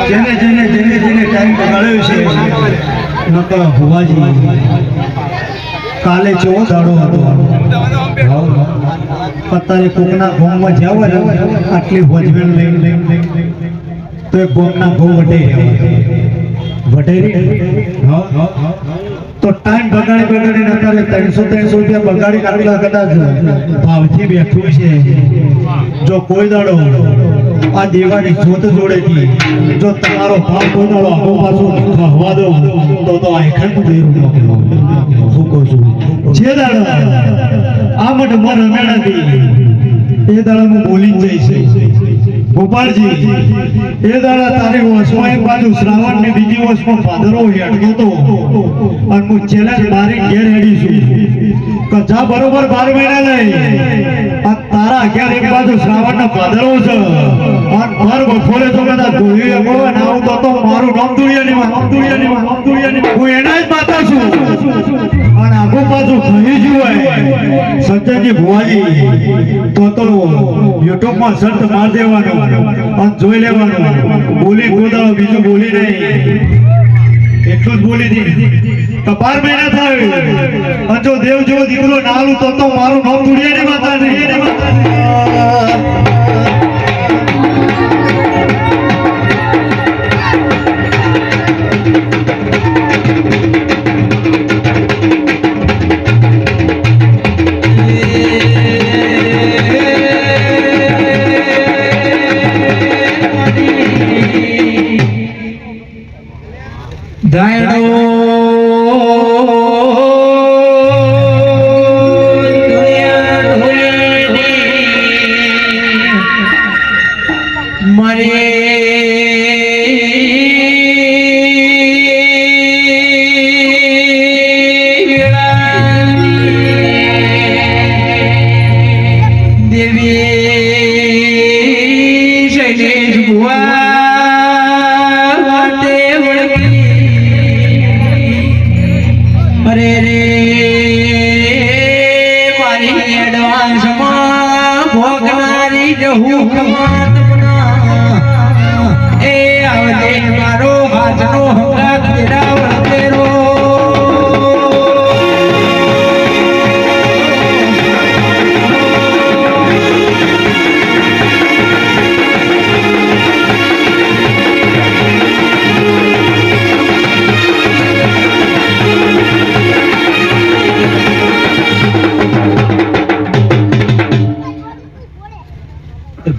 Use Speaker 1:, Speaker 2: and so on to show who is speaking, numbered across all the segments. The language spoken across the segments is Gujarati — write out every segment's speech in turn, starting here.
Speaker 1: જેને ટાઈમ બગાડ્યો છે નકર ભુવાજી કાલે કેવો દાડો હતો અત્યારે કોકના ગામમાં જાવ ને આટલી વજવેણ લઈને તો એ ગામના ગો વઢેરી તો ટાઈમ બગાડીને અત્યારે 300 રૂપિયા બગાડી કાઢેલા કદાચ ભાવથી બેઠું છે જો કોઈ દાડો આ દેવાની જોત જોડેથી જો તમારો ભાવ કોઈ દાડો આગો પાછો હવા દો તો આખા દેરું હું કહું છું જે દાડો આ મઠ મન રમેણાથી એ દાડો હું બોલી જઈશ ગોપાલજી એ દાડા તારી વસમાં એક બાજુ શ્રાવણ ની બીજી વસમાં ભાદરો હેઠતો તો અને હું ચેલેન્જ મારી ઘેર હેડી છું કે જા બરોબર 12 મહિના લઈ આ તારા ઘેર એક બાજુ શ્રાવણ નો ભાદરો છે અને ભર બપોરે તો બધા ધોઈ એકો ને આવું તો મારું નામ દુડિયાની હું એના જ માતા છું અને આગો પાછું થઈ જ હોય સત્યજી ભુવાજી તો યુટ્યુબ માં સર્ચ માર દેવાનો અને જોઈ લેવાનું બોલી ગોદાળો બીજું બોલી નહીં એટલું જ બોલી દીધી 12 મહિના થાય અને જો દેવ જેવો દીકરો નાલું તો મારું નામ દુડિયાની માતા નહીં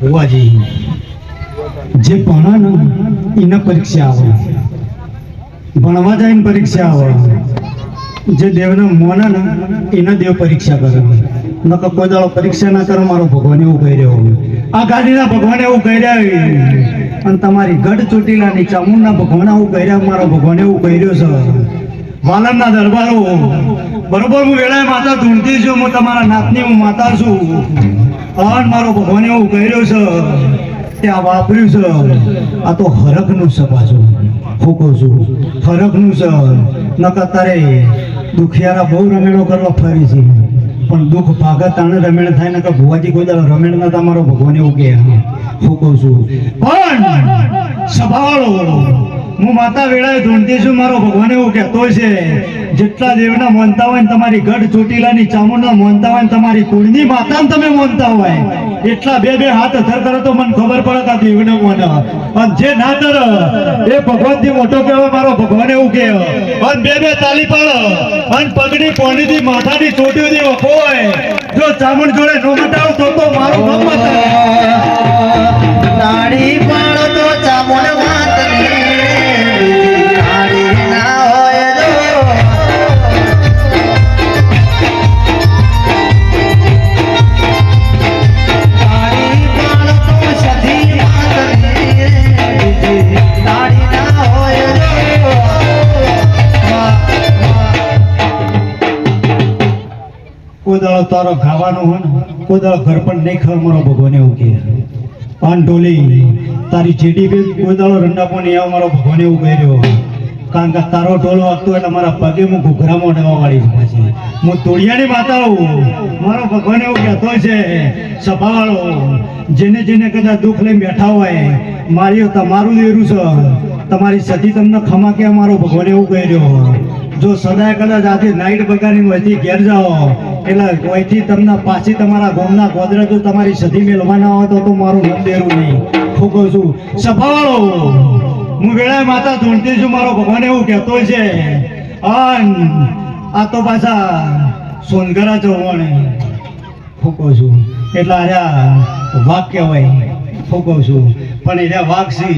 Speaker 1: ભુવાજી જે ભણા ને એને પરીક્ષા આવે ભણવા જાય ને પરીક્ષા આવે જે દેવને મોને ને એને દેવ પરીક્ષા કરે નકર કોઈ દાડો પરીક્ષા ના કરો મારો ભગવાન એવું કહી રહ્યો આ ગાડીના ભગવાન એવું કહી રહ્યા અને તમારી ગઢ ચોટીલાની ચામુંડના ભગવાન એવું કહી રહ્યા મારો ભગવાન એવું કહી રહ્યો છે વાલમના દરબારો બરોબર હું વેળાએ માતા ધૂણતી છું હું તમારા નાથની હું માતા છું અને મારો ભગવાન એવું કહી રહ્યો છે કે આ વાપર્યું છે આ તો હરખનું છે પાછું હું કહું છું હરખનું છે નકર તારે દુખિયારા બહુ રમેણો કરવા ફરી છે પણ દુઃખ ભાગત તાણે રમેણ થાય ને કે ભુવાજી કોઈ દાડો રમેણ ના તમારો ભગવાન એવું કહે હું કહું છું પણ સભાવાળો હું માતા વેળાએ ધૂણતી છું મારો ભગવાન એવું કહેતો છે જેટલા દેવના માનતા હોય ને તમારી ગઢ ચોટીલાની ચામુંડના માનતા હોય ને તમારી કુળની માતાને તમે માનતા હોય એટલા બે હાથ અધર કરો તો મને ખબર પડે કે દેવને માને અને જે ના કરે એ ભગવાનથી મોટો કહેવાય મારો ભગવાન એવું કહે અને બે તાલી પાડો અને પગની પોણીથી માથાની ચોટીઓથી વખો હોય જો ચામુંડ જોડે નો મટાવ તો મારું નામ મટાવ
Speaker 2: તાળી પાડો તો ચામુંડ
Speaker 1: કોઈ દાડો તારો ખાવાનું હોય ને કોઈ દાડો ઘર પણ નહીં ખાવ મારો ભગવાન એવું કહે પાન ઢોલી તારી જીડીપી કોઈ દાડો રંડાપો નહીં આવે મારો ભગવાન એવું કહી રહ્યો કારણ કે તારો ઢોલ વાગતો એટલે મારા પગે હું ઘૂઘરામાં ડવા વાળી છું પાછી હું તોડિયાની માતા હોઉં મારો ભગવાન એવું કહેતો છે સભાવાળો જેને જેને કદાચ દુઃખ લઈને બેઠા હોય મારી તમારું દેરું છે તમારી સતી તમને ખમા કે મારો ભગવાન એવું કહી રહ્યો જો સદાય કદાચ આજે નાઈટ બગાડીને વહીથી ઘેર જાઓ એટલે વહીથી તમને પાછી તમારા ગામના ગોદરા જો તમારી સદી મેળવાના હોય તો મારું નામ દેરું નહીં હું કહું છું સભાવાળો હું વેળાએ માતા ધૂણતી છું મારો ભગવાન એવું કહેતો છે આ તો પાછા સોનગરા ચૌહાણ હું કહું છું એટલે આર્યા વાઘ કહેવાય હું કહું છું પણ એર્યા વાઘ છે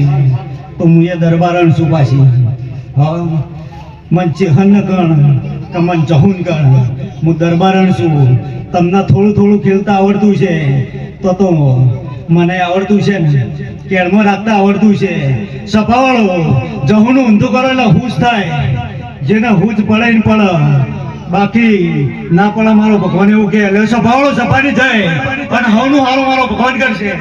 Speaker 1: તો હું એ દરબારણ છું પાછી હા મન ચેહન ગણ કે મન ચહુન ગણ હું દરબારણ છું તમને થોડું થોડું ખેલતા આવડતું છે તો મને આવડતું છે ને કેળમાં રાખતા આવડતું છે સફાવાળો જહુનું ઊંધું કરો એટલે હુજ થાય જેને હુજ પડે ને પડે બાકી ના પડે મારો ભગવાન એવું કે સફાવાળો સફાની જાય અને હવનું હારું મારો ભગવાન કરશે